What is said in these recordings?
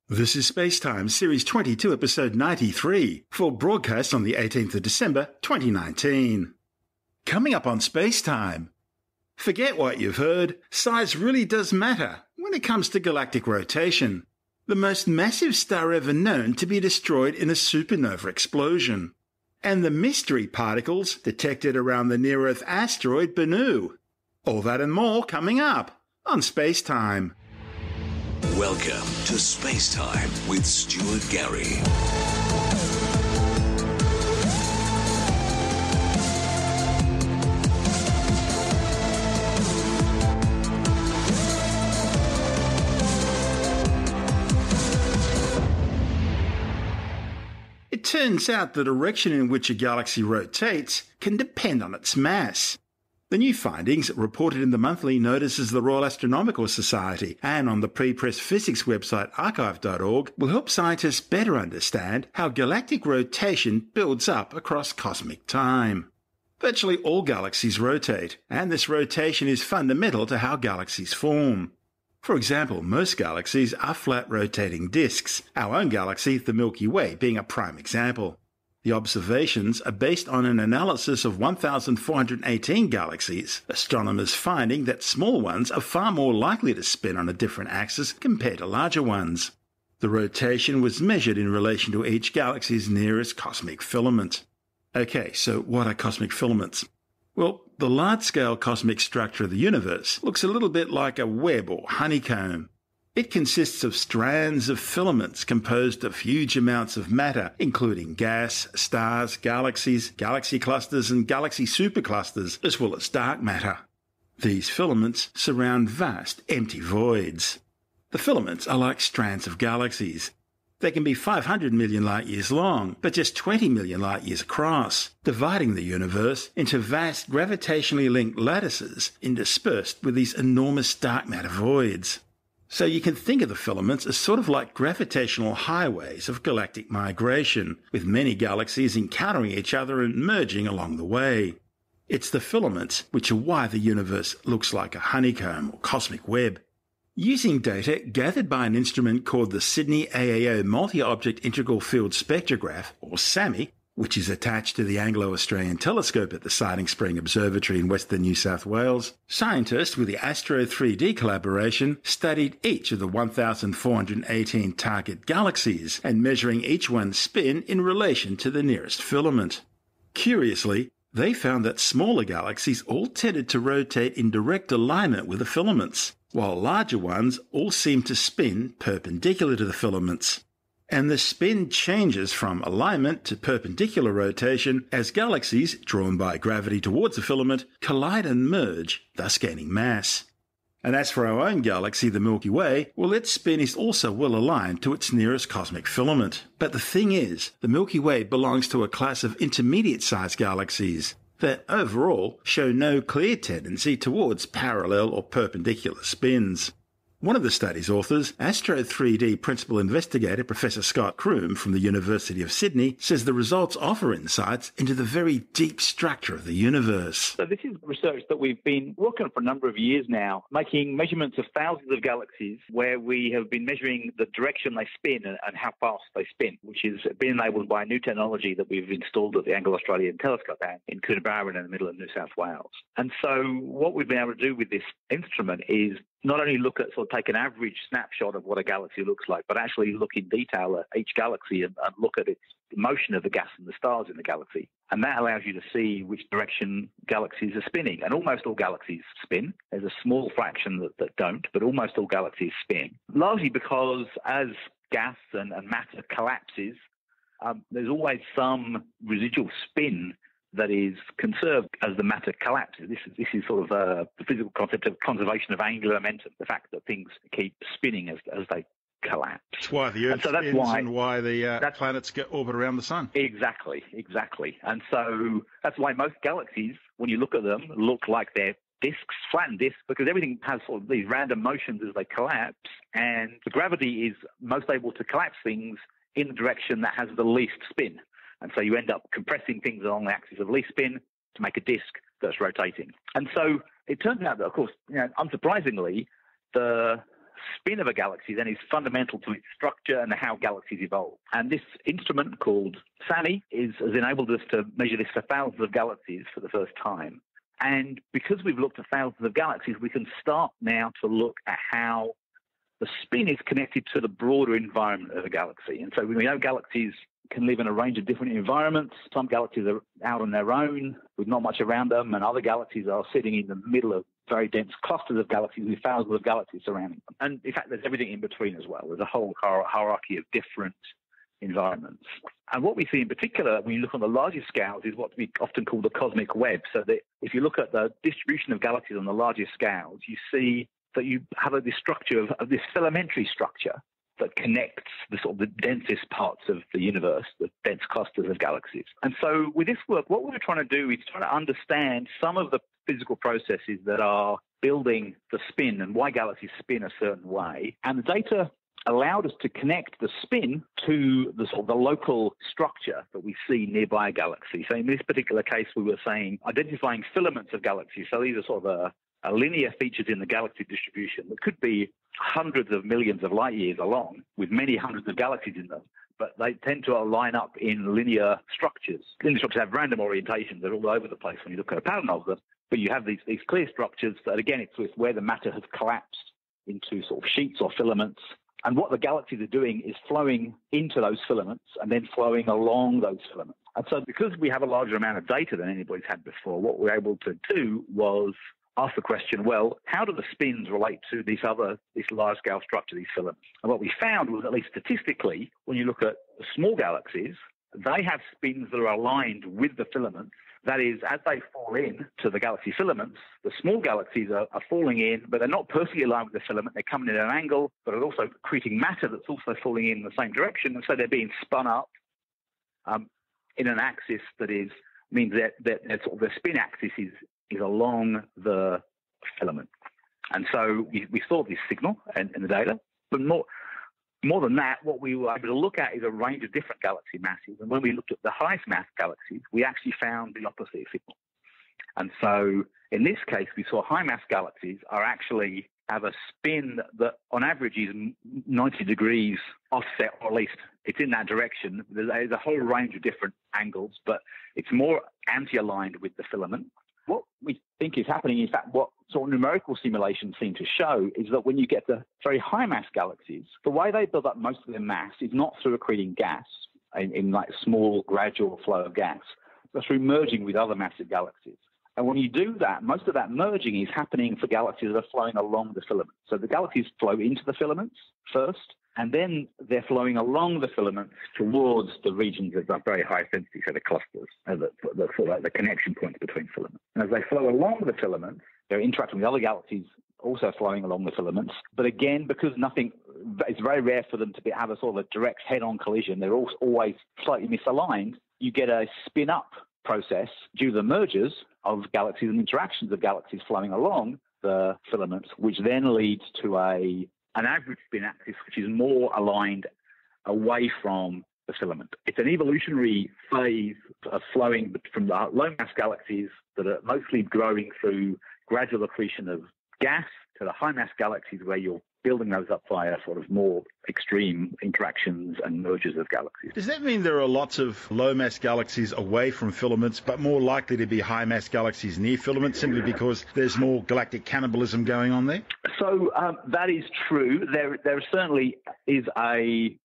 This is Spacetime, Series 22, Episode 93, for broadcast on the 18th of December, 2019. Coming up on Spacetime. Forget what you've heard, size really does matter when it comes to galactic rotation. The most massive star ever known to be destroyed in a supernova explosion. And the mystery particles detected around the near-Earth asteroid Bennu. All that and more coming up on Spacetime. Welcome to Spacetime with Stuart Gary. It turns out the direction in which a galaxy rotates can depend on its mass. The new findings, reported in the monthly notices of the Royal Astronomical Society and on the pre-press physics website archive.org, will help scientists better understand how galactic rotation builds up across cosmic time. Virtually all galaxies rotate, and this rotation is fundamental to how galaxies form. For example, most galaxies are flat rotating disks, our own galaxy, the Milky Way, being a prime example. The observations are based on an analysis of 1,418 galaxies, astronomers finding that small ones are far more likely to spin on a different axis compared to larger ones. The rotation was measured in relation to each galaxy's nearest cosmic filament. Okay, so what are cosmic filaments? Well, the large-scale cosmic structure of the universe looks a little bit like a web or honeycomb. It consists of strands of filaments composed of huge amounts of matter, including gas, stars, galaxies, galaxy clusters, and galaxy superclusters, as well as dark matter. These filaments surround vast, empty voids. The filaments are like strands of galaxies. They can be 500 million light-years long, but just 20 million light-years across, dividing the universe into vast gravitationally linked lattices interspersed with these enormous dark matter voids. So you can think of the filaments as sort of like gravitational highways of galactic migration, with many galaxies encountering each other and merging along the way. It's the filaments which are why the universe looks like a honeycomb or cosmic web. Using data gathered by an instrument called the Sydney AAO Multi-Object Integral Field Spectrograph, or SAMI, which is attached to the Anglo-Australian Telescope at the Siding Spring Observatory in western New South Wales, scientists with the Astro 3D collaboration studied each of the 1,418 target galaxies and measuring each one's spin in relation to the nearest filament. Curiously, they found that smaller galaxies all tended to rotate in direct alignment with the filaments, while larger ones all seemed to spin perpendicular to the filaments. And the spin changes from alignment to perpendicular rotation as galaxies, drawn by gravity towards the filament, collide and merge, thus gaining mass. And as for our own galaxy, the Milky Way, well, its spin is also well aligned to its nearest cosmic filament. But the thing is, the Milky Way belongs to a class of intermediate-sized galaxies that overall show no clear tendency towards parallel or perpendicular spins. One of the study's authors, Astro 3D principal investigator Professor Scott Kroom from the University of Sydney, says the results offer insights into the very deep structure of the universe. So this is research that we've been working on for a number of years now, making measurements of thousands of galaxies where we have been measuring the direction they spin and how fast they spin, which has been enabled by a new technology that we've installed at the Anglo-Australian Telescope in Coonabarabran in the middle of New South Wales. And so what we've been able to do with this instrument is not only look at, sort of take an average snapshot of what a galaxy looks like, but actually look in detail at each galaxy and look at its motion of the gas and the stars in the galaxy. And that allows you to see which direction galaxies are spinning. And almost all galaxies spin. There's a small fraction that don't, but almost all galaxies spin. Largely because as gas and matter collapses, there's always some residual spin that is conserved as the matter collapses. This is sort of the physical concept of conservation of angular momentum, the fact that things keep spinning as they collapse. That's why the Earth spins and why the planets orbit around the Sun. Exactly. And so that's why most galaxies, when you look at them, look like they're disks, flattened disks, because everything has sort of these random motions as they collapse, and the gravity is most able to collapse things in the direction that has the least spin. And so you end up compressing things along the axis of least spin to make a disk that's rotating. And so it turns out that, of course, unsurprisingly, the spin of a galaxy then is fundamental to its structure and how galaxies evolve. And this instrument called SAMI has enabled us to measure this for thousands of galaxies for the first time. And because we've looked at thousands of galaxies, we can start now to look at how the spin is connected to the broader environment of a galaxy. And so we know galaxies can live in a range of different environments. Some galaxies are out on their own with not much around them, and other galaxies are sitting in the middle of very dense clusters of galaxies with thousands of galaxies surrounding them. And in fact, there's everything in between as well. There's a whole hierarchy of different environments. And what we see in particular when you look on the largest scales is what we often call the cosmic web. So that if you look at the distribution of galaxies on the largest scales, you see that you have this structure of this filamentary structure that connects the sort of the densest parts of the universe, the dense clusters of galaxies. And so with this work, what we're trying to do is try to understand some of the physical processes that are building the spin and why galaxies spin a certain way. And the data allowed us to connect the spin to the sort of the local structure that we see nearby a galaxy. So in this particular case, we were saying identifying filaments of galaxies. So these are sort of linear features in the galaxy distribution that could be hundreds of millions of light years along with many hundreds of galaxies in them, but they tend to line up in linear structures. Linear structures have random orientations. They're all over the place when you look at a pattern of them, but you have these clear structures that, again, it's with where the matter has collapsed into sort of sheets or filaments. And what the galaxies are doing is flowing into those filaments and then flowing along those filaments. And so because we have a larger amount of data than anybody's had before, what we're able to do was ask the question, well, how do the spins relate to this large-scale structure, these filaments? And what we found was, at least statistically, when you look at small galaxies, they have spins that are aligned with the filaments. That is, as they fall in to the galaxy filaments, the small galaxies are falling in, but they're not perfectly aligned with the filament. They're coming in at an angle, but are also creating matter that's also falling in the same direction. And so they're being spun up in an axis that means that sort of the spin axis is along the filament. And so we saw this signal in the data, but more than that, what we were able to look at is a range of different galaxy masses. And when we looked at the highest mass galaxies, we actually found the opposite signal. And so in this case, we saw high mass galaxies have a spin that on average is 90 degrees offset, or at least it's in that direction. There's a whole range of different angles, but it's more anti-aligned with the filament. What we think is happening is that what sort of numerical simulations seem to show is that when you get the very high mass galaxies, the way they build up most of their mass is not through accreting gas in like small gradual flow of gas, but through merging with other massive galaxies. And when you do that, most of that merging is happening for galaxies that are flowing along the filament. So the galaxies flow into the filaments first, and then they're flowing along the filaments towards the regions of very high density, so the clusters, the connection points between filaments. And as they flow along the filaments, they're interacting with other galaxies also flowing along the filaments. But again, because it's very rare for them to have a sort of a direct head-on collision, they're always slightly misaligned, you get a spin-up process due to the mergers of galaxies and interactions of galaxies flowing along the filaments, which then leads to an average spin axis which is more aligned away from the filament. It's an evolutionary phase of flowing from the low mass galaxies that are mostly growing through gradual accretion of gas to the high mass galaxies where you're building those up via sort of more extreme interactions and mergers of galaxies. Does that mean there are lots of low-mass galaxies away from filaments, but more likely to be high-mass galaxies near filaments simply because there's more galactic cannibalism going on there? So that is true. There certainly is a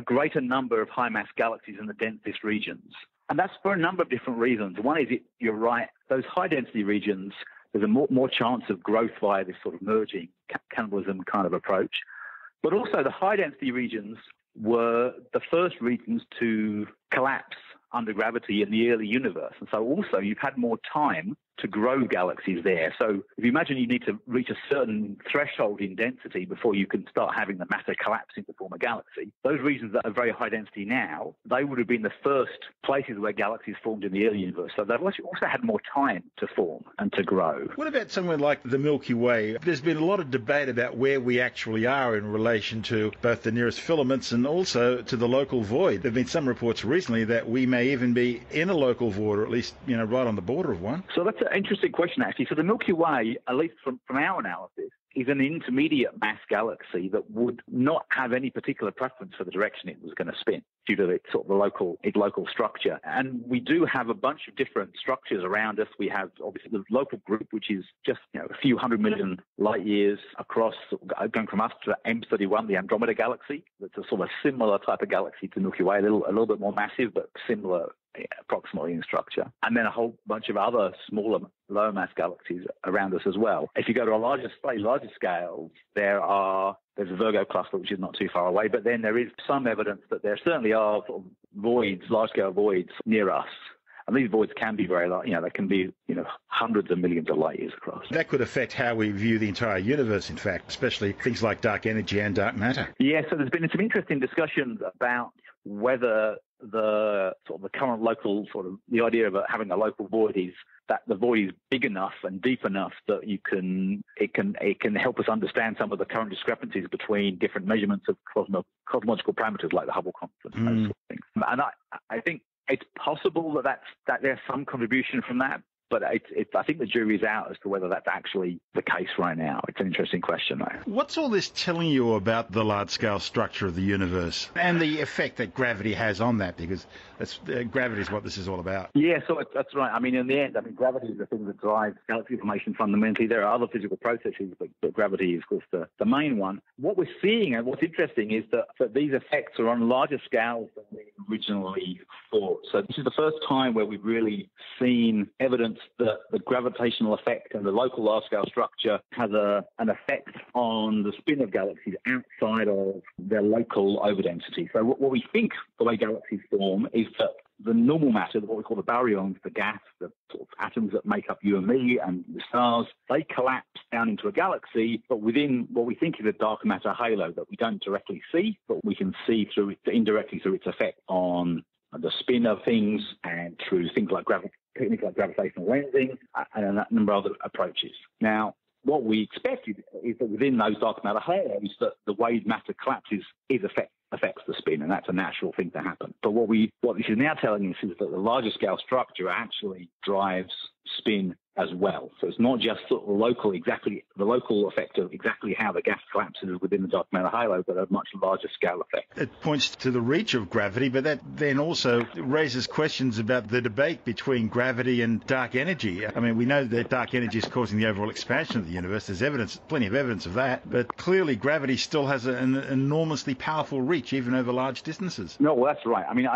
greater number of high-mass galaxies in the densest regions. And that's for a number of different reasons. One is, you're right, those high-density regions, there's a more chance of growth via this sort of merging, cannibalism kind of approach. But also the high-density regions were the first regions to collapse under gravity in the early universe. And so also you've had more time to grow galaxies there. So if you imagine you need to reach a certain threshold in density before you can start having the matter collapsing to form a galaxy, those regions that are very high density now, they would have been the first places where galaxies formed in the early universe. So they've also had more time to form and to grow. What about somewhere like the Milky Way? There's been a lot of debate about where we actually are in relation to both the nearest filaments and also to the local void. There have been some reports recently that we may even be in a local void, or at least, right on the border of one. So that's an interesting question, actually. So the Milky Way, at least from our analysis, is an intermediate mass galaxy that would not have any particular preference for the direction it was going to spin due to its sort of local structure. And we do have a bunch of different structures around us. We have obviously the local group, which is just a few 100 million light years across, going from us to M31, the Andromeda Galaxy. That's a sort of similar type of galaxy to Milky Way, a little bit more massive, but similar approximately in structure. And then a whole bunch of other smaller, lower mass galaxies around us as well. If you go to a larger scale, there's a Virgo cluster, which is not too far away, but then there is some evidence that there certainly are sort of voids, large-scale voids near us. And these voids can be very large, they can be, hundreds of millions of light years across. That could affect how we view the entire universe, in fact, especially things like dark energy and dark matter. Yeah, so there's been some interesting discussions about whether the current local the idea of having a local void is that the void is big enough and deep enough that it can help us understand some of the current discrepancies between different measurements of cosmological parameters like the Hubble constant and those sort of things. And I think it's possible that there's some contribution from that, but I think the jury's out as to whether that's actually the case right now. It's an interesting question, though. What's all this telling you about the large-scale structure of the universe and the effect that gravity has on that? Because gravity is what this is all about. Yeah, so that's right. I mean, in the end, gravity is the thing that drives galaxy formation fundamentally. There are other physical processes, but gravity is, of course, the main one. What we're seeing and what's interesting is that these effects are on larger scales than we originally thought. So this is the first time where we've really seen evidence that the gravitational effect and the local large-scale structure has an effect on the spin of galaxies outside of their local overdensity. So what we think the way galaxies form is that the normal matter, what we call the baryons, the gas, the sort of atoms that make up you and me and the stars, they collapse down into a galaxy, but within what we think is a dark matter halo that we don't directly see, but we can see indirectly through its effect on the spin of things and through things like techniques like gravitational lensing and a number of other approaches. Now, what we expected is that within those dark matter halos, that the way matter collapses affects the spin, and that's a natural thing to happen. But what this is now telling us is that the larger scale structure actually drives spin as well. So it's not just sort of the local effect of exactly how the gas collapses within the dark matter halo, but a much larger scale effect. It points to the reach of gravity, but that then also raises questions about the debate between gravity and dark energy. I mean, we know that dark energy is causing the overall expansion of the universe. There's plenty of evidence of that, but clearly gravity still has an enormously powerful reach, even over large distances. No, well, that's right. I mean,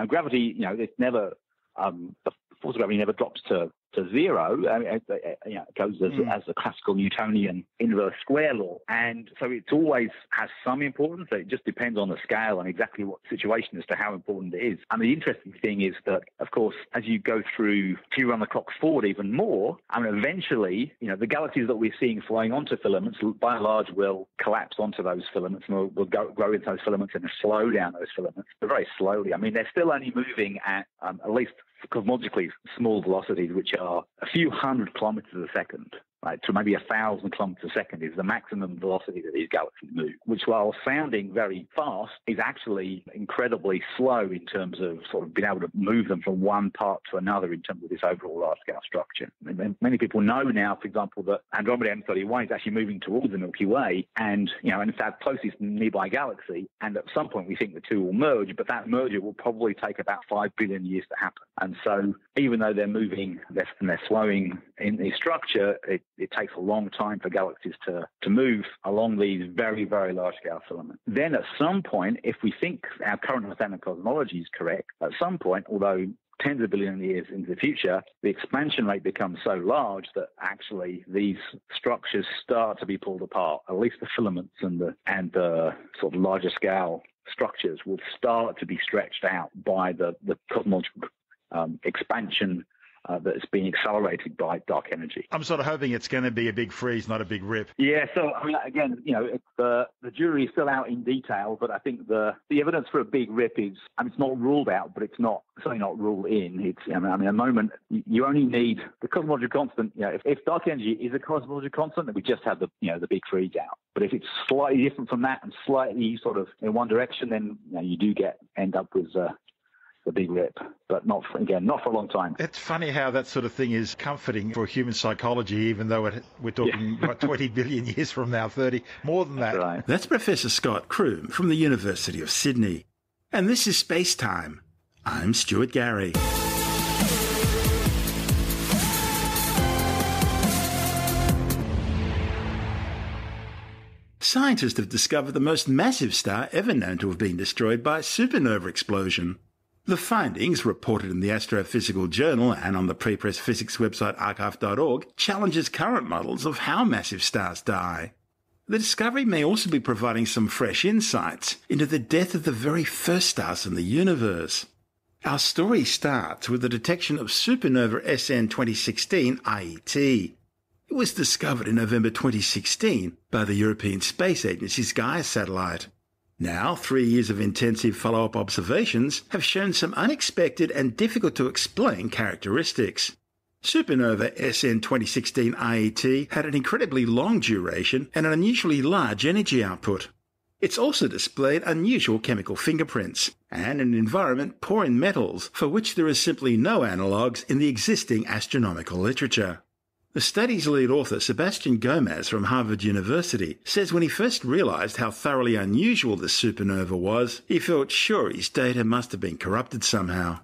gravity, it's never, the force of gravity never drops to zero. I mean, it goes as the classical Newtonian inverse square law. And so it always has some importance. It just depends on the scale and exactly what situation as to how important it is. And the interesting thing is that, of course, as you go through, if you run the clock forward even more, eventually, the galaxies that we're seeing flying onto filaments, by and large, will collapse onto those filaments and will grow into those filaments and slow down those filaments, but very slowly. I mean, they're still only moving at least cosmologically small velocities, which are a few hundred kilometers a second, right, to maybe 1,000 kilometers a second is the maximum velocity that these galaxies move, which, while sounding very fast, is actually incredibly slow in terms of sort of being able to move them from one part to another in terms of this overall large-scale structure. And many people know now, for example, that Andromeda M31 is actually moving towards the Milky Way, and it's our closest nearby galaxy, and at some point we think the two will merge, but that merger will probably take about 5 billion years to happen. And so even though they're moving and they're slowing in the structure, it takes a long time for galaxies to move along these very, very large-scale filaments. Then at some point, if we think our current understanding of cosmology is correct, at some point, although tens of billions of years into the future, the expansion rate becomes so large that actually these structures start to be pulled apart. At least the filaments and the sort of larger scale structures will start to be stretched out by the cosmological expansion that's being accelerated by dark energy. I'm sort of hoping it's going to be a big freeze, not a big rip. Yeah, so again, the jury is still out in detail, but I think the evidence for a big rip is, it's not ruled out, but it's certainly not ruled in. It's, at the moment, you only need the cosmological constant. If dark energy is a cosmological constant, then we just have the big freeze out. But if it's slightly different from that and slightly sort of in one direction, then you do end up with the big rip, but not for a long time. It's funny how that sort of thing is comforting for human psychology, even though we're talking, 20 billion years from now, 30, more than that. That's right. That's Professor Scott Kroom from the University of Sydney. And this is Space Time. I'm Stuart Gary. Scientists have discovered the most massive star ever known to have been destroyed by a supernova explosion. The findings, reported in the Astrophysical Journal and on the pre-press physics website archive.org, challenges current models of how massive stars die. The discovery may also be providing some fresh insights into the death of the very first stars in the universe. Our story starts with the detection of supernova SN 2016 IET. It was discovered in November 2016 by the European Space Agency's Gaia satellite. Now, 3 years of intensive follow-up observations have shown some unexpected and difficult-to-explain characteristics. Supernova SN 2016 IET had an incredibly long duration and an unusually large energy output. It's also displayed unusual chemical fingerprints and an environment poor in metals for which there is simply no analogues in the existing astronomical literature. The study's lead author, Sebastian Gomez from Harvard University, says when he first realized how thoroughly unusual this supernova was, he felt sure his data must have been corrupted somehow.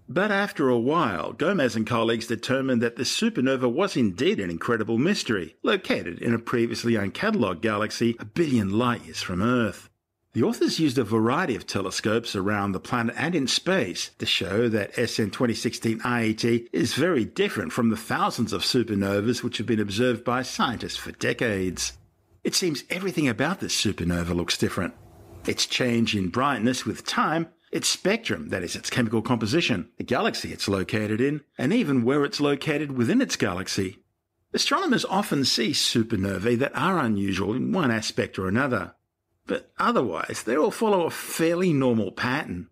But after a while, Gomez and colleagues determined that the supernova was indeed an incredible mystery, located in a previously uncatalogued galaxy a billion light-years from Earth. The authors used a variety of telescopes around the planet and in space to show that SN 2016 IET is very different from the thousands of supernovas which have been observed by scientists for decades. It seems everything about this supernova looks different. Its change in brightness with time, its spectrum, that is, its chemical composition, the galaxy it's located in, and even where it's located within its galaxy. Astronomers often see supernovae that are unusual in one aspect or another, but otherwise they all follow a fairly normal pattern.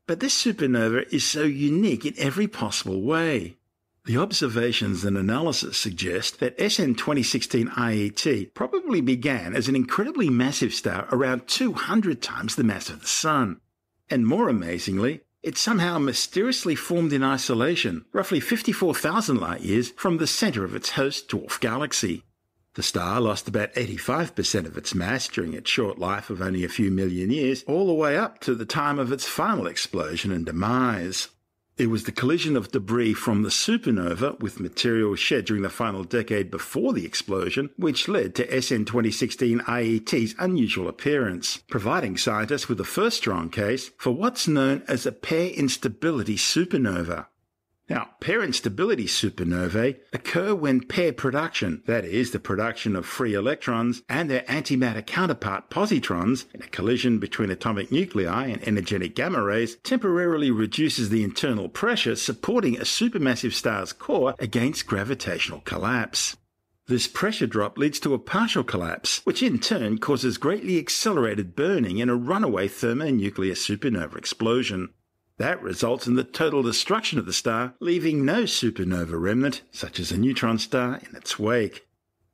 But this supernova is so unique in every possible way. The observations and analysis suggest that SN 2016 IET probably began as an incredibly massive star around 200 times the mass of the Sun. And more amazingly, it somehow mysteriously formed in isolation, roughly 54,000 light-years from the centre of its host dwarf galaxy. The star lost about 85% of its mass during its short life of only a few million years, all the way up to the time of its final explosion and demise. It was the collision of debris from the supernova with material shed during the final decade before the explosion which led to SN 2016 IET's unusual appearance, providing scientists with the first strong case for what's known as a pair instability supernova. Now, pair instability supernovae occur when pair production, that is, the production of free electrons and their antimatter counterpart positrons in a collision between atomic nuclei and energetic gamma rays, temporarily reduces the internal pressure supporting a supermassive star's core against gravitational collapse. This pressure drop leads to a partial collapse, which in turn causes greatly accelerated burning in a runaway thermonuclear supernova explosion. That results in the total destruction of the star, leaving no supernova remnant, such as a neutron star, in its wake.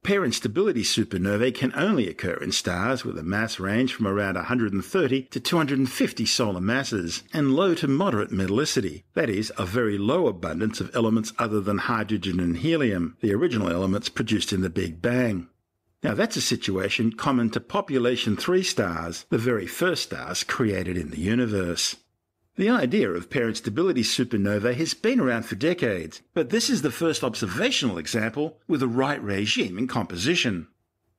Pair instability supernovae can only occur in stars with a mass range from around 130 to 250 solar masses, and low to moderate metallicity, that is, a very low abundance of elements other than hydrogen and helium, the original elements produced in the Big Bang. Now that's a situation common to population 3 stars, the very first stars created in the universe. The idea of pair instability supernovae has been around for decades, but this is the first observational example with the right regime and composition.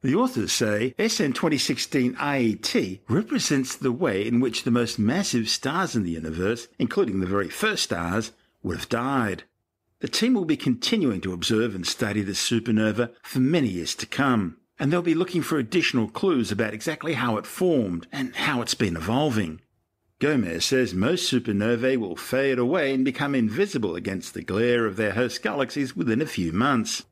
The authors say SN 2016 IET represents the way in which the most massive stars in the universe, including the very first stars, would have died. The team will be continuing to observe and study this supernova for many years to come, and they'll be looking for additional clues about exactly how it formed and how it's been evolving. Gomez says most supernovae will fade away and become invisible against the glare of their host galaxies within a few months.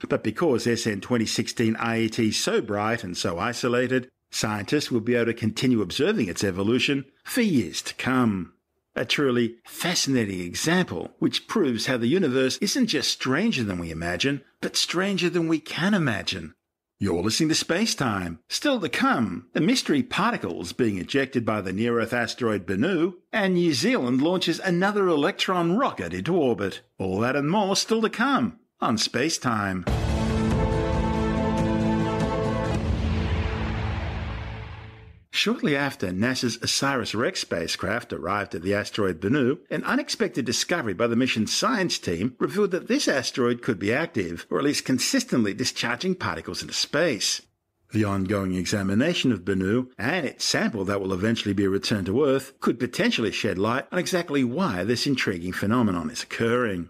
But because SN 2016 IET is so bright and so isolated, scientists will be able to continue observing its evolution for years to come. A truly fascinating example which proves how the universe isn't just stranger than we imagine, but stranger than we can imagine. You're listening to Space Time. Still to come, the mystery particles being ejected by the near-Earth asteroid Bennu, and New Zealand launches another Electron rocket into orbit. All that and more still to come on Space Time. Shortly after NASA's OSIRIS-REx spacecraft arrived at the asteroid Bennu, an unexpected discovery by the mission's science team revealed that this asteroid could be active, or at least consistently discharging particles into space. The ongoing examination of Bennu and its sample that will eventually be returned to Earth could potentially shed light on exactly why this intriguing phenomenon is occurring.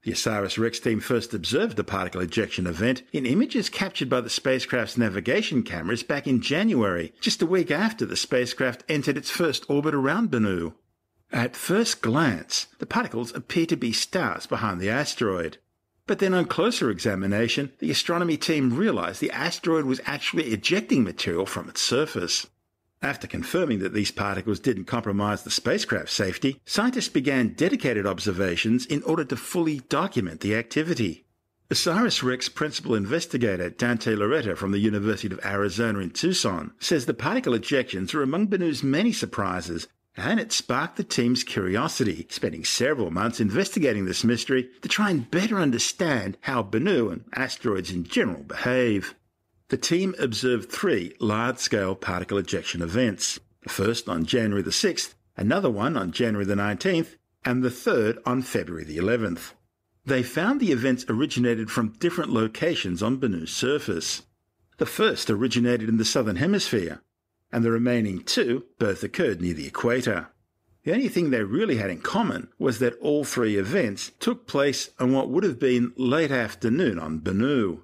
The OSIRIS-REx team first observed the particle ejection event in images captured by the spacecraft's navigation cameras back in January, just a week after the spacecraft entered its first orbit around Bennu. At first glance, the particles appear to be stars behind the asteroid. But then on closer examination, the astronomy team realized the asteroid was actually ejecting material from its surface. After confirming that these particles didn't compromise the spacecraft's safety, scientists began dedicated observations in order to fully document the activity. OSIRIS-REx principal investigator Dante Loretta from the University of Arizona in Tucson says the particle ejections are among Bennu's many surprises, and it sparked the team's curiosity, spending several months investigating this mystery to try and better understand how Bennu and asteroids in general behave. The team observed 3 large-scale particle ejection events, the first on January the 6th, another one on January the 19th, and the third on February the 11th. They found the events originated from different locations on Bennu's surface. The first originated in the southern hemisphere, and the remaining 2 both occurred near the equator. The only thing they really had in common was that all 3 events took place on what would have been late afternoon on Bennu.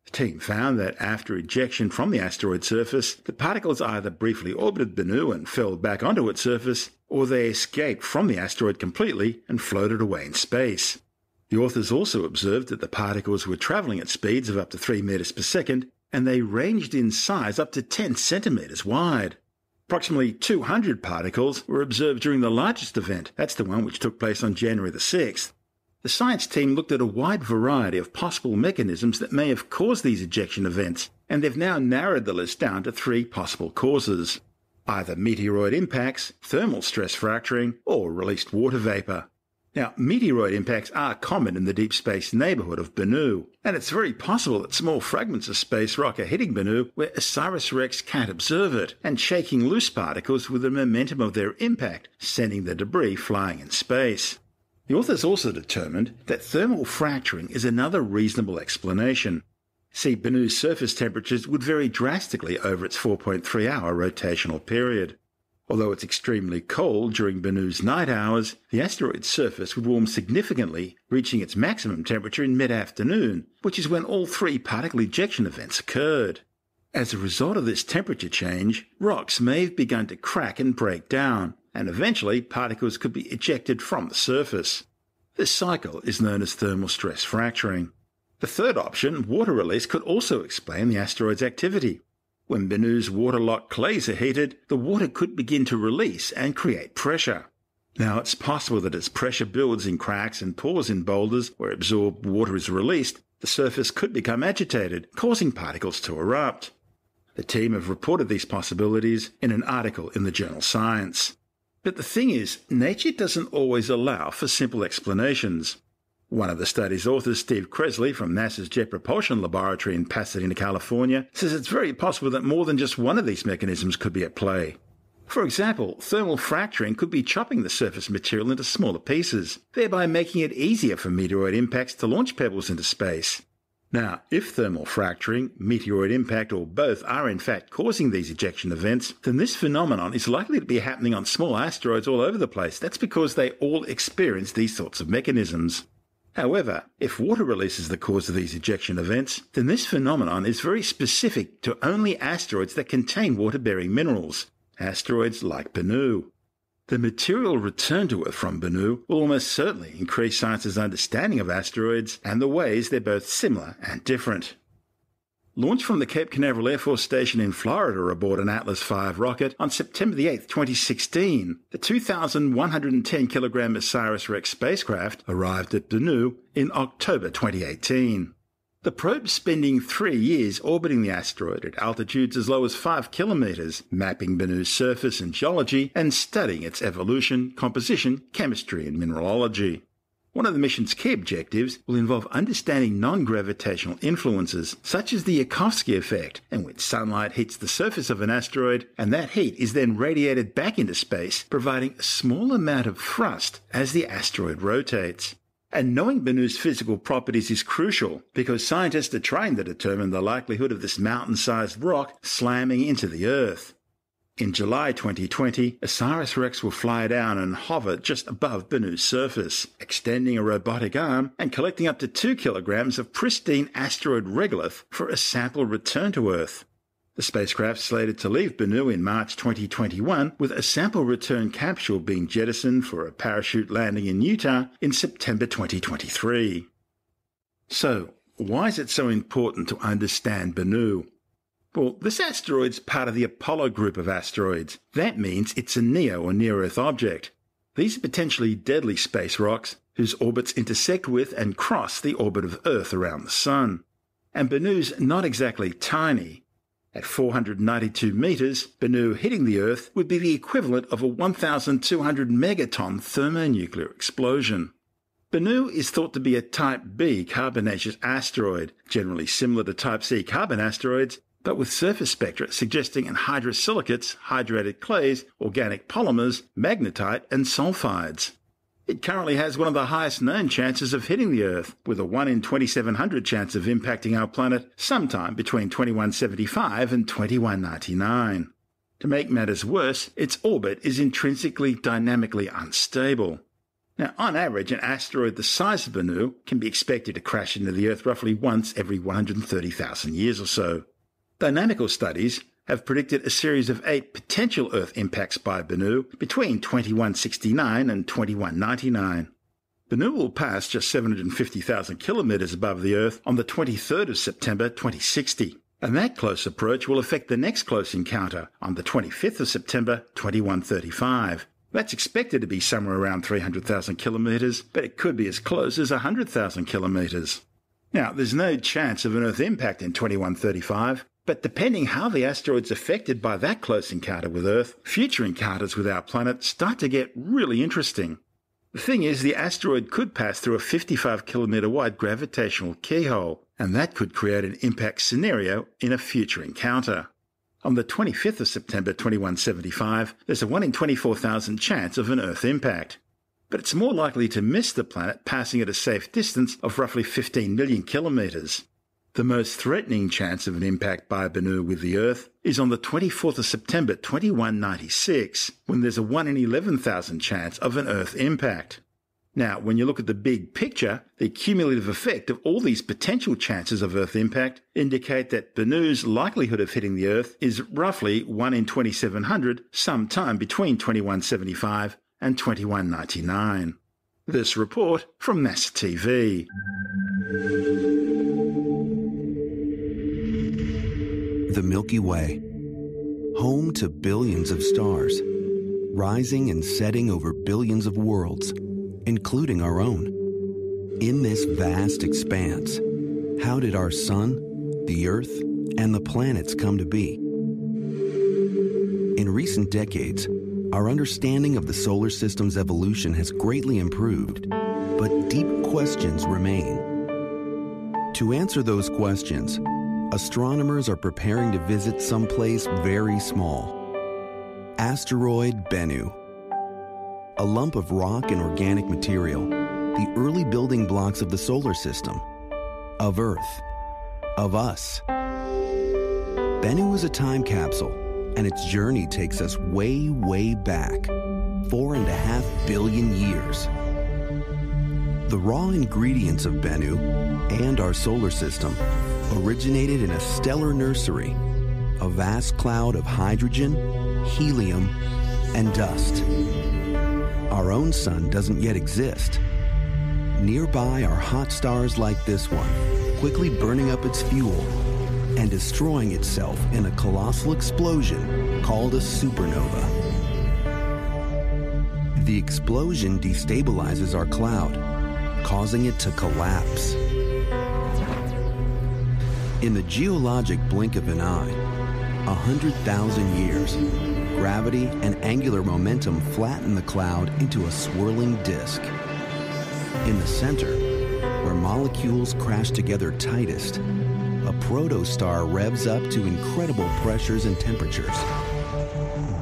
The team found that after ejection from the asteroid surface, the particles either briefly orbited Bennu and fell back onto its surface, or they escaped from the asteroid completely and floated away in space. The authors also observed that the particles were travelling at speeds of up to 3 meters per second, and they ranged in size up to 10 centimeters wide. Approximately 200 particles were observed during the largest event. That's the one which took place on January the 6th. The science team looked at a wide variety of possible mechanisms that may have caused these ejection events, and they've now narrowed the list down to 3 possible causes: either meteoroid impacts, thermal stress fracturing, or released water vapour. Now, meteoroid impacts are common in the deep space neighbourhood of Bennu, and it's very possible that small fragments of space rock are hitting Bennu where OSIRIS-REx can't observe it, and shaking loose particles with the momentum of their impact, sending the debris flying in space. The authors also determined that thermal fracturing is another reasonable explanation. See, Bennu's surface temperatures would vary drastically over its 4.3-hour rotational period. Although it's extremely cold during Bennu's night hours, the asteroid's surface would warm significantly, reaching its maximum temperature in mid-afternoon, which is when all 3 particle ejection events occurred. As a result of this temperature change, rocks may have begun to crack and break down, and eventually particles could be ejected from the surface. This cycle is known as thermal stress fracturing. The third option, water release, could also explain the asteroid's activity. When Bennu's waterlogged clays are heated, the water could begin to release and create pressure. Now, it's possible that as pressure builds in cracks and pores in boulders where absorbed water is released, the surface could become agitated, causing particles to erupt. The team have reported these possibilities in an article in the journal Science. But the thing is, nature doesn't always allow for simple explanations. One of the study's authors, Steve Kresley from NASA's Jet Propulsion Laboratory in Pasadena, California, says it's very possible that more than just one of these mechanisms could be at play. For example, thermal fracturing could be chopping the surface material into smaller pieces, thereby making it easier for meteoroid impacts to launch pebbles into space. Now, if thermal fracturing, meteoroid impact, or both are in fact causing these ejection events, then this phenomenon is likely to be happening on small asteroids all over the place. That's because they all experience these sorts of mechanisms. However, if water release is the cause of these ejection events, then this phenomenon is very specific to only asteroids that contain water-bearing minerals, asteroids like Bennu. The material returned to Earth from Bennu will almost certainly increase science's understanding of asteroids and the ways they're both similar and different. Launched from the Cape Canaveral Air Force Station in Florida aboard an Atlas V rocket on September 8, 2016, the 2,110-kilogram OSIRIS-REx spacecraft arrived at Bennu in October 2018. The probe's spending 3 years orbiting the asteroid at altitudes as low as 5 kilometres, mapping Bennu's surface and geology and studying its evolution, composition, chemistry and mineralogy. One of the mission's key objectives will involve understanding non-gravitational influences, such as the Yarkovsky effect, in which sunlight hits the surface of an asteroid and that heat is then radiated back into space, providing a small amount of thrust as the asteroid rotates. And knowing Bennu's physical properties is crucial because scientists are trying to determine the likelihood of this mountain-sized rock slamming into the Earth. In July 2020, OSIRIS-REx will fly down and hover just above Bennu's surface, extending a robotic arm and collecting up to 2 kilograms of pristine asteroid regolith for a sample return to Earth. The spacecraft's slated to leave Bennu in March 2021, with a sample return capsule being jettisoned for a parachute landing in Utah in September 2023. So, why is it so important to understand Bennu? Well, this asteroid's part of the Apollo group of asteroids. That means it's a NEO or near-Earth object. These are potentially deadly space rocks whose orbits intersect with and cross the orbit of Earth around the Sun. And Bennu's not exactly tiny. At 492 metres, Bennu hitting the Earth would be the equivalent of a 1,200 megaton thermonuclear explosion. Bennu is thought to be a Type B carbonaceous asteroid, generally similar to Type C carbon asteroids, but with surface spectra suggesting anhydrous silicates, hydrated clays, organic polymers, magnetite and sulfides. It currently has one of the highest known chances of hitting the Earth, with a 1 in 2,700 chance of impacting our planet sometime between 2175 and 2199. To make matters worse, its orbit is intrinsically dynamically unstable. Now, on average, an asteroid the size of Bennu can be expected to crash into the Earth roughly once every 130,000 years or so. Dynamical studies have predicted a series of 8 potential Earth impacts by Bennu between 2169 and 2199. Bennu will pass just 750,000 kilometres above the Earth on the 23rd of September 2060, and that close approach will affect the next close encounter on the 25th of September 2135. That's expected to be somewhere around 300,000 kilometres, but it could be as close as 100,000 kilometres. Now, there's no chance of an Earth impact in 2135, but depending how the asteroid's affected by that close encounter with Earth, future encounters with our planet start to get really interesting. The thing is, the asteroid could pass through a 55-kilometre wide gravitational keyhole, and that could create an impact scenario in a future encounter. On the 25th of September 2175, there's a 1 in 24,000 chance of an Earth impact. But it's more likely to miss the planet passing at a safe distance of roughly 15 million kilometres. The most threatening chance of an impact by Bennu with the Earth is on the 24th of September 2196, when there's a 1 in 11,000 chance of an Earth impact. Now, when you look at the big picture, the cumulative effect of all these potential chances of Earth impact indicate that Bennu's likelihood of hitting the Earth is roughly 1 in 2,700 sometime between 2175 and 2199. This report from NASA TV. The Milky Way, home to billions of stars, rising and setting over billions of worlds, including our own. In this vast expanse, how did our sun, the Earth, and the planets come to be? In recent decades, our understanding of the solar system's evolution has greatly improved, but deep questions remain. To answer those questions, astronomers are preparing to visit someplace very small. Asteroid Bennu. A lump of rock and organic material, the early building blocks of the solar system, of Earth, of us. Bennu is a time capsule, and its journey takes us way, way back, 4.5 billion years. The raw ingredients of Bennu and our solar system originated in a stellar nursery, a vast cloud of hydrogen, helium, and dust. Our own sun doesn't yet exist. Nearby are hot stars like this one, quickly burning up its fuel and destroying itself in a colossal explosion called a supernova. The explosion destabilizes our cloud, causing it to collapse. In the geologic blink of an eye, 100,000 years, gravity and angular momentum flatten the cloud into a swirling disk. In the center, where molecules crash together tightest, a protostar revs up to incredible pressures and temperatures.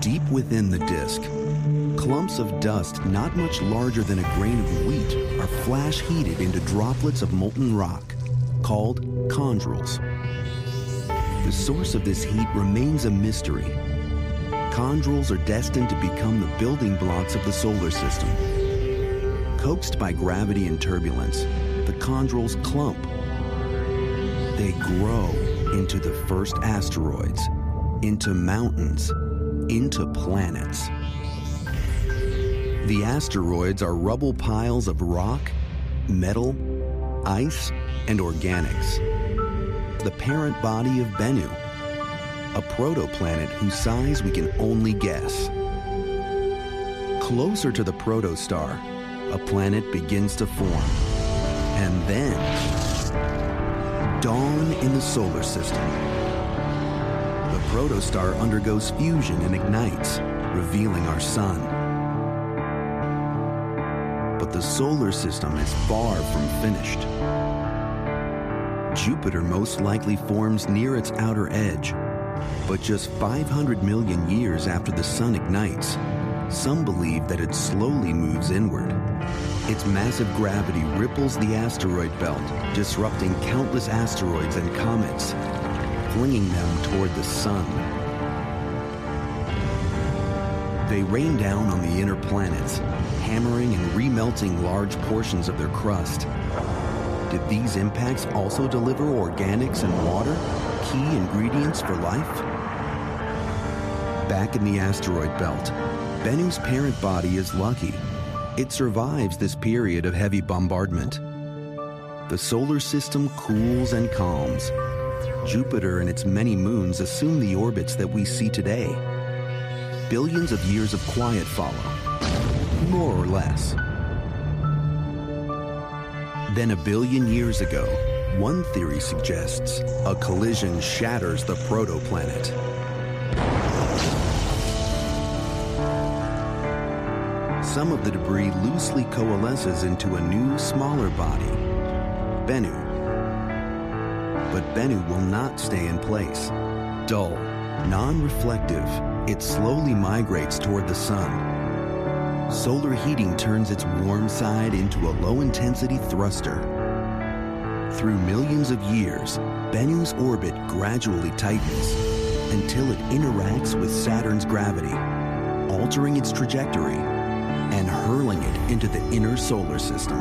Deep within the disk, clumps of dust not much larger than a grain of wheat are flash heated into droplets of molten rock, called chondrules. The source of this heat remains a mystery. Chondrules are destined to become the building blocks of the solar system. Coaxed by gravity and turbulence, the chondrules clump. They grow into the first asteroids, into mountains, into planets. The asteroids are rubble piles of rock, metal, ice, and organics. The parent body of Bennu, a protoplanet whose size we can only guess. Closer to the protostar, a planet begins to form. And then, dawn in the solar system. The protostar undergoes fusion and ignites, revealing our sun. But the solar system is far from finished. Jupiter most likely forms near its outer edge, but just 500 million years after the sun ignites, some believe that it slowly moves inward. Its massive gravity ripples the asteroid belt, disrupting countless asteroids and comets, flinging them toward the sun. They rain down on the inner planets, hammering and remelting large portions of their crust. Did these impacts also deliver organics and water, key ingredients for life? Back in the asteroid belt, Bennu's parent body is lucky. It survives this period of heavy bombardment. The solar system cools and calms. Jupiter and its many moons assume the orbits that we see today. Billions of years of quiet follow, more or less. Then 1 billion years ago, one theory suggests a collision shatters the protoplanet. Some of the debris loosely coalesces into a new, smaller body, Bennu. But Bennu will not stay in place. Dull, non-reflective, it slowly migrates toward the sun. Solar heating turns its warm side into a low-intensity thruster. Through millions of years, Bennu's orbit gradually tightens until it interacts with Saturn's gravity, altering its trajectory and hurling it into the inner solar system.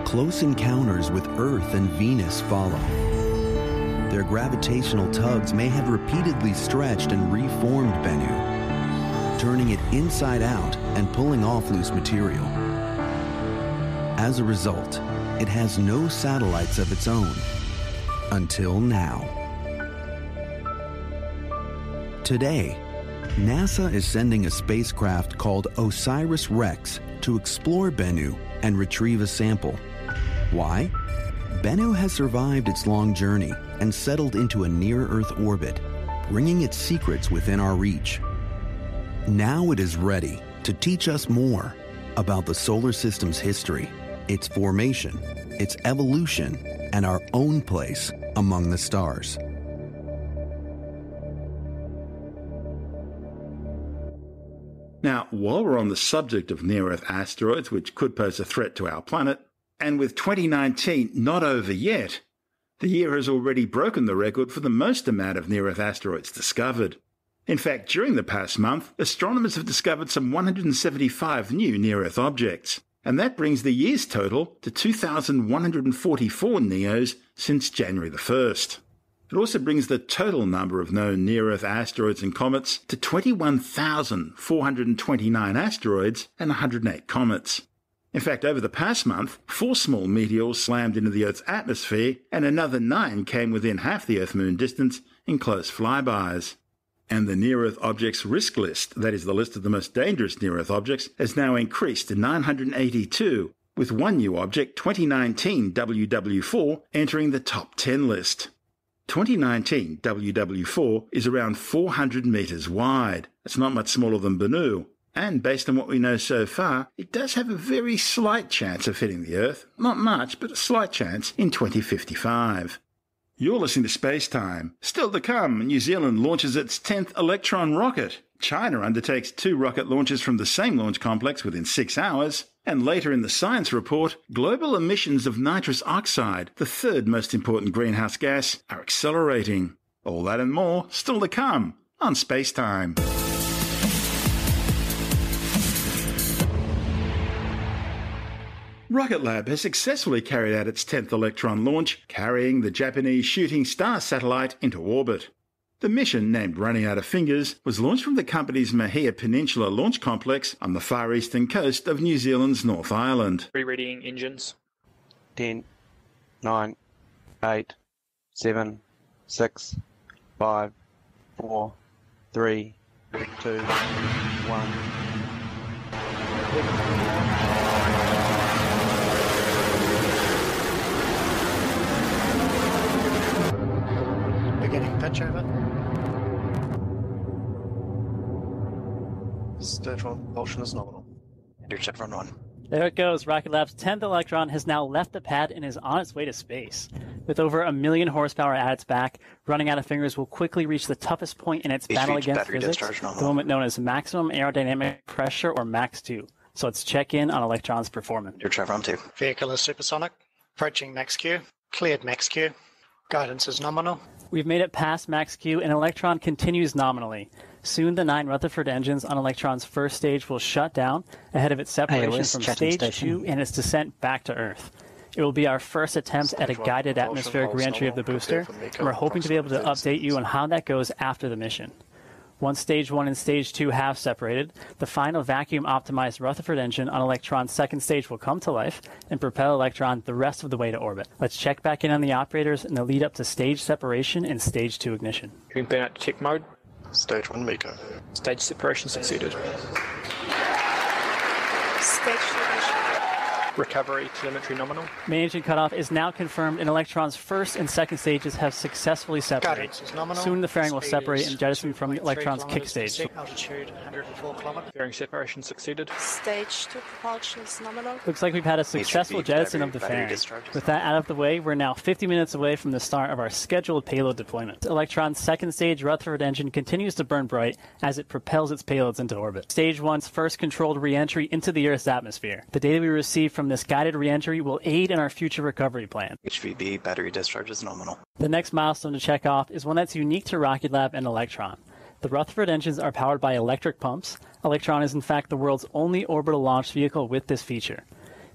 Close encounters with Earth and Venus follow. Their gravitational tugs may have repeatedly stretched and reformed Bennu, turning it inside out and pulling off loose material. As a result, it has no satellites of its own, until now. Today, NASA is sending a spacecraft called OSIRIS-REx to explore Bennu and retrieve a sample. Why? Bennu has survived its long journey and settled into a near-Earth orbit, bringing its secrets within our reach. Now it is ready to teach us more about the solar system's history, its formation, its evolution, and our own place among the stars. Now, while we're on the subject of near-Earth asteroids which could pose a threat to our planet, and with 2019 not over yet, the year has already broken the record for the most amount of near-Earth asteroids discovered. In fact, during the past month, astronomers have discovered some 175 new near-Earth objects, and that brings the year's total to 2,144 NEOs since January the 1st. It also brings the total number of known near-Earth asteroids and comets to 21,429 asteroids and 108 comets. In fact, over the past month, 4 small meteors slammed into the Earth's atmosphere, and another 9 came within half the Earth-Moon distance in close flybys. And the near-Earth objects risk list, that is the list of the most dangerous near-Earth objects, has now increased to 982, with one new object, 2019 WW4, entering the top 10 list. 2019 WW4 is around 400 metres wide. That's not much smaller than Bennu. And based on what we know so far, it does have a very slight chance of hitting the Earth. Not much, but a slight chance in 2055. You're listening to Space Time. Still to come, New Zealand launches its 10th Electron rocket. China undertakes 2 rocket launches from the same launch complex within 6 hours. And later in the science report, global emissions of nitrous oxide, the third most important greenhouse gas, are accelerating. All that and more still to come on Space Time. Rocket Lab has successfully carried out its 10th Electron launch, carrying the Japanese Shooting Star satellite into orbit. The mission, named Running Out of Fingers, was launched from the company's Mahia Peninsula launch complex on the far eastern coast of New Zealand's North Island. Rereading engines. 10, 9, 8, 7, 6, 5, 4, 3, 2, 1. Beginning pitch over. Stage 1 propulsion is nominal. Enter check run 1. There it goes. Rocket Lab's 10th Electron has now left the pad and is on its way to space. With over 1 million horsepower at its back, Running Out of Fingers will quickly reach the toughest point in its battle against physics, the moment known as maximum aerodynamic pressure, or Max 2. So let's check in on Electron's performance. Enter check run 2. Vehicle is supersonic. Approaching Max Q. Cleared Max Q. Guidance is nominal. We've made it past Max Q, and Electron continues nominally. Soon the 9 Rutherford engines on Electron's first stage will shut down ahead of its separation from Stage 2 and its descent back to Earth. It will be our first attempt at a guided atmospheric reentry of the booster, and we're hoping to be able to update you on how that goes after the mission. Once Stage 1 and Stage 2 have separated, the final vacuum-optimized Rutherford engine on Electron's second stage will come to life and propel Electron the rest of the way to orbit. Let's check back in on the operators in the lead up to stage separation and Stage 2 ignition. Green burnout detect mode. Stage 1 MECO. Stage separation succeeded. Stage 2 ignition. Recovery telemetry nominal. Main engine cutoff is now confirmed, and Electron's first and second stages have successfully separated. Soon the fairing will separate and jettison from Electron's kick stage. Altitude 104 kilometers. Fairing separation succeeded. Stage 2 propulsion is nominal. Looks like we've had a successful jettison of the fairing. With that out of the way, we're now 50 minutes away from the start of our scheduled payload deployment. Electron's second stage Rutherford engine continues to burn bright as it propels its payloads into orbit. Stage 1's first controlled re-entry into the Earth's atmosphere. The data we receive from this guided re-entry will aid in our future recovery plan. HVB battery discharge is nominal. The next milestone to check off is one that's unique to Rocket Lab and Electron. The Rutherford engines are powered by electric pumps. Electron is in fact the world's only orbital launch vehicle with this feature.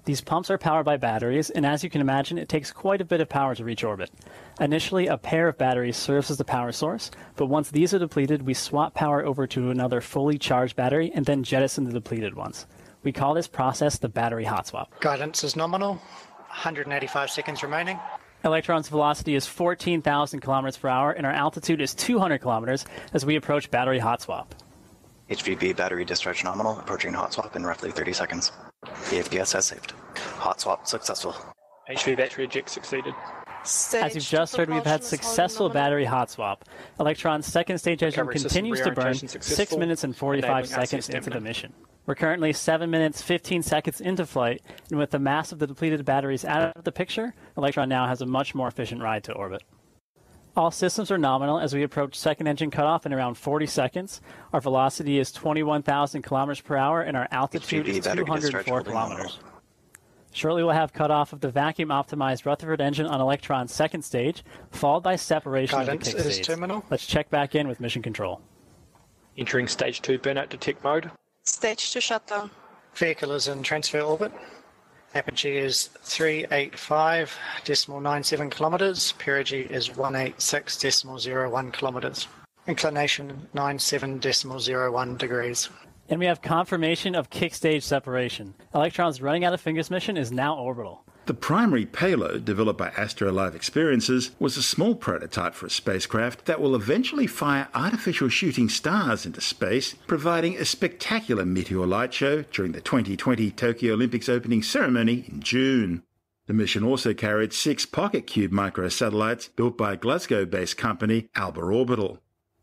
These pumps are powered by batteries, and as you can imagine, it takes quite a bit of power to reach orbit. Initially, a pair of batteries serves as the power source, but once these are depleted, we swap power over to another fully charged battery and then jettison the depleted ones. We call this process the battery hot swap. Guidance is nominal. 185 seconds remaining. Electron's velocity is 14,000 kilometers per hour, and our altitude is 200 kilometers as we approach battery hot swap. HVB battery discharge nominal, approaching hot swap in roughly 30 seconds. The APS has saved. Hot swap successful. HV battery eject succeeded. As you've just heard, we've had successful battery hot swap. Electron's second stage engine continues to burn 6 minutes and 45 seconds into the mission. We're currently 7 minutes, 15 seconds into flight, and with the mass of the depleted batteries out of the picture, Electron now has a much more efficient ride to orbit. All systems are nominal as we approach second engine cutoff in around 40 seconds. Our velocity is 21,000 kilometers per hour, and our altitude is 204 kilometers. Shortly we'll have cutoff of the vacuum-optimized Rutherford engine on Electron's second stage, followed by separation of the kick stage. Let's check back in with mission control. Entering Stage 2 burnout detect mode. Stage 2 shutdown. Vehicle is in transfer orbit. Apogee is 385.97 kilometers. Perigee is 186.01 kilometers. Inclination 97.01 degrees. And we have confirmation of kick stage separation. Electron's Running Out of Fingers mission is now orbital. The primary payload, developed by Astrolife Experiences, was a small prototype for a spacecraft that will eventually fire artificial shooting stars into space, providing a spectacular meteor light show during the 2020 Tokyo Olympics opening ceremony in June. The mission also carried 6 PocketQube microsatellites built by Glasgow-based company Alba Orbital.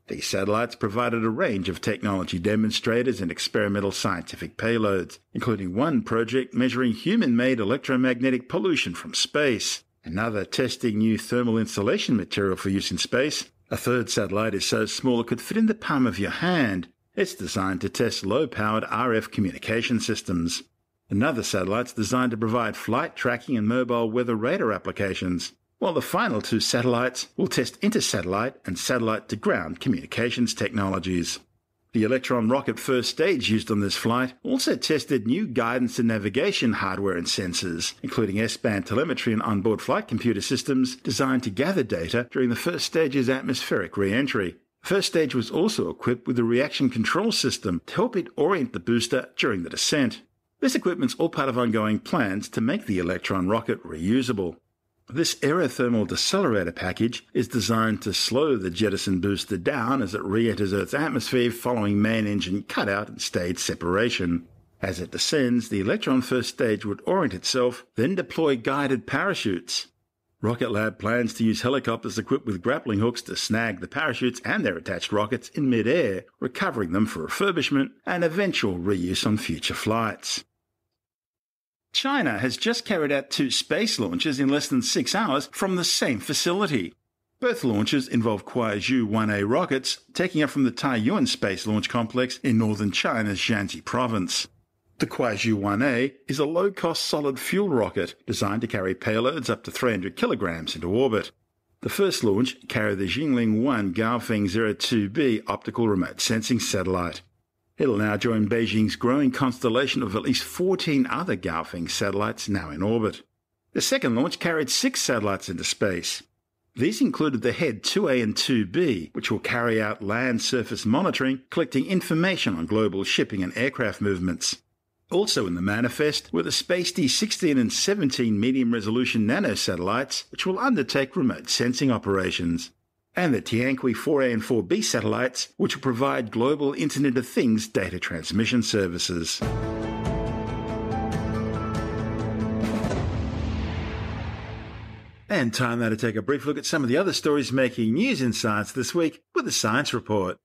These satellites provided a range of technology demonstrators and experimental scientific payloads, including one project measuring human-made electromagnetic pollution from space, another testing new thermal insulation material for use in space. A third satellite is so small it could fit in the palm of your hand. It's designed to test low-powered RF communication systems. Another satellite's designed to provide flight tracking and mobile weather radar applications, while the final 2 satellites will test inter-satellite and satellite-to-ground communications technologies. The Electron rocket first stage used on this flight also tested new guidance and navigation hardware and sensors, including S-band telemetry and onboard flight computer systems designed to gather data during the first stage's atmospheric re-entry. The first stage was also equipped with a reaction control system to help it orient the booster during the descent. This equipment's all part of ongoing plans to make the Electron rocket reusable. This aerothermal decelerator package is designed to slow the jettison booster down as it re-enters Earth's atmosphere following main engine cutout and stage separation. As it descends, the Electron first stage would orient itself, then deploy guided parachutes. Rocket Lab plans to use helicopters equipped with grappling hooks to snag the parachutes and their attached rockets in mid-air, recovering them for refurbishment and eventual reuse on future flights. China has just carried out 2 space launches in less than 6 hours from the same facility. Both launches involve Kuaizhou 1A rockets taking off from the Taiyuan Space Launch Complex in northern China's Jiangxi province. The Kuaizhou 1A is a low-cost solid fuel rocket designed to carry payloads up to 300 kilograms into orbit. The first launch carried the Jingling 1 Gaofeng 02B optical remote sensing satellite. It'll now join Beijing's growing constellation of at least 14 other Gaofeng satellites now in orbit. The second launch carried 6 satellites into space. These included the Head 2A and 2B, which will carry out land surface monitoring, collecting information on global shipping and aircraft movements. Also in the manifest were the SpaceD 16 and 17 medium-resolution nanosatellites, which will undertake remote sensing operations, and the Tianqi 4A and 4B satellites, which will provide global Internet of Things data transmission services. And time now to take a brief look at some of the other stories making news in science this week with the Science Report.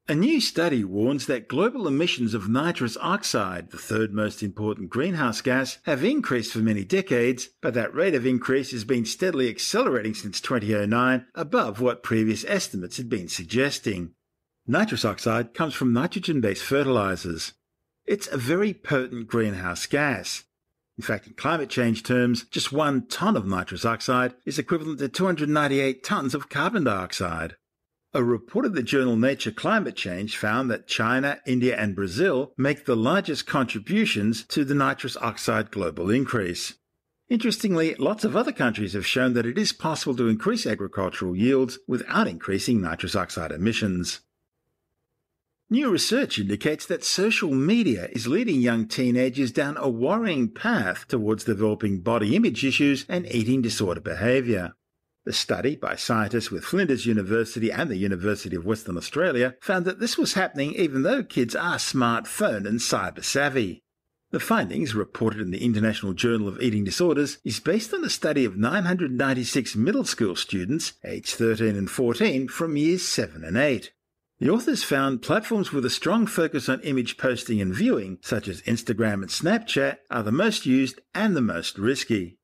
A new study warns that global emissions of nitrous oxide, the third most important greenhouse gas, have increased for many decades, but that rate of increase has been steadily accelerating since 2009, above what previous estimates had been suggesting. Nitrous oxide comes from nitrogen-based fertilizers. It's a very potent greenhouse gas. In fact, in climate change terms, just 1 ton of nitrous oxide is equivalent to 298 tons of carbon dioxide. A report of the journal Nature Climate Change found that China, India and Brazil make the largest contributions to the nitrous oxide global increase. Interestingly, lots of other countries have shown that it is possible to increase agricultural yields without increasing nitrous oxide emissions. New research indicates that social media is leading young teenagers down a worrying path towards developing body image issues and eating disorder behaviour. The study by scientists with Flinders University and the University of Western Australia found that this was happening even though kids are smartphone and cyber savvy. The findings, reported in the International Journal of Eating Disorders, is based on a study of 996 middle school students aged 13 and 14 from years 7 and 8. The authors found platforms with a strong focus on image posting and viewing, such as Instagram and Snapchat, are the most used and the most risky.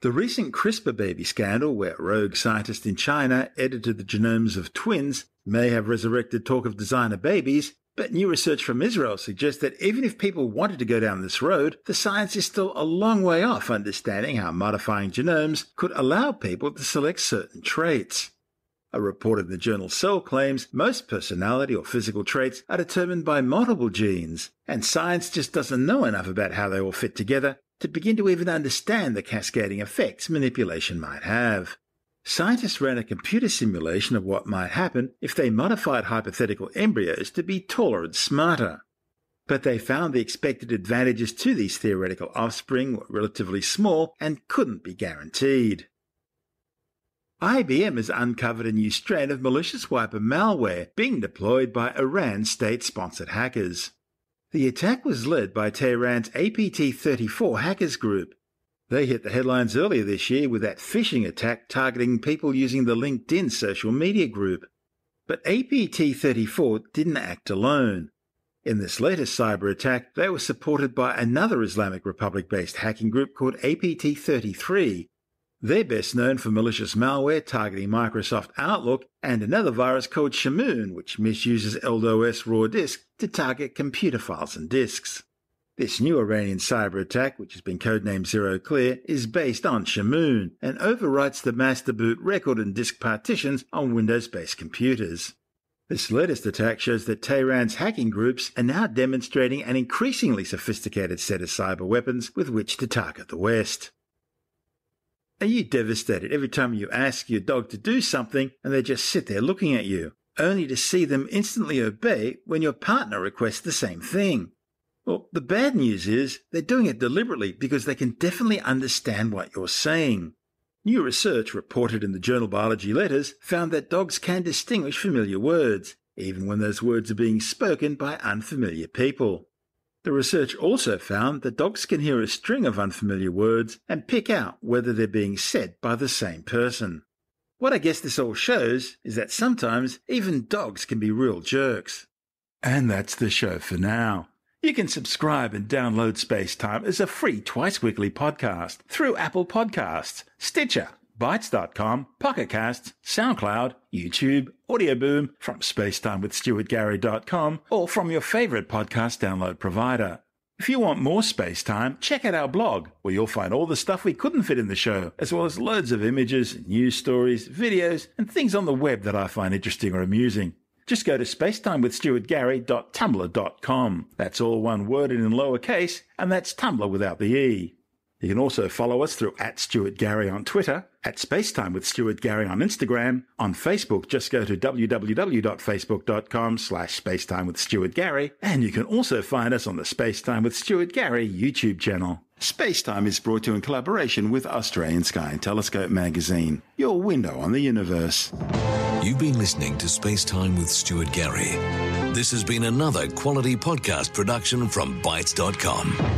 The recent CRISPR baby scandal, where rogue scientists in China edited the genomes of twins, may have resurrected talk of designer babies, but new research from Israel suggests that even if people wanted to go down this road, the science is still a long way off understanding how modifying genomes could allow people to select certain traits. A report in the journal Cell claims most personality or physical traits are determined by multiple genes, and science just doesn't know enough about how they all fit together to begin to even understand the cascading effects manipulation might have. Scientists ran a computer simulation of what might happen if they modified hypothetical embryos to be taller and smarter. But they found the expected advantages to these theoretical offspring were relatively small and couldn't be guaranteed. IBM has uncovered a new strain of malicious wiper malware being deployed by Iran's state-sponsored hackers. The attack was led by Tehran's APT-34 hackers group. They hit the headlines earlier this year with that phishing attack targeting people using the LinkedIn social media group. But APT-34 didn't act alone. In this latest cyber attack, they were supported by another Islamic Republic-based hacking group called APT-33. They're best known for malicious malware targeting Microsoft Outlook and another virus called Shamoon, which misuses LDOS raw disk to target computer files and disks. This new Iranian cyber attack, which has been codenamed Zero Clear, is based on Shamoon and overwrites the master boot record and disk partitions on Windows-based computers. This latest attack shows that Tehran's hacking groups are now demonstrating an increasingly sophisticated set of cyber weapons with which to target the West. Are you devastated every time you ask your dog to do something and they just sit there looking at you, only to see them instantly obey when your partner requests the same thing? Well, the bad news is they're doing it deliberately because they can definitely understand what you're saying. New research reported in the journal Biology Letters found that dogs can distinguish familiar words, even when those words are being spoken by unfamiliar people. The research also found that dogs can hear a string of unfamiliar words and pick out whether they're being said by the same person. What I guess this all shows is that sometimes even dogs can be real jerks. And that's the show for now. You can subscribe and download Space Time as a free twice-weekly podcast through Apple Podcasts, Stitcher, Bytes.com, Pocket Casts, SoundCloud, YouTube, Audio Boom, from spacetimewithstuartgary.com, or from your favourite podcast download provider. If you want more Space Time, check out our blog, where you'll find all the stuff we couldn't fit in the show, as well as loads of images, news stories, videos, and things on the web that I find interesting or amusing. Just go to spacetimewithstuartgary.tumblr.com. That's all one word and in lowercase, and that's Tumblr without the E. You can also follow us through @StuartGary on Twitter, @SpaceTimeWithStuartGary on Instagram. On Facebook, just go to www.facebook.com/SpaceTimeWithStuartGary, and you can also find us on the Spacetime with Stuart Gary YouTube channel. Spacetime is brought to you in collaboration with Australian Sky and Telescope magazine, your window on the universe. You've been listening to Spacetime with Stuart Gary. This has been another quality podcast production from Bytes.com.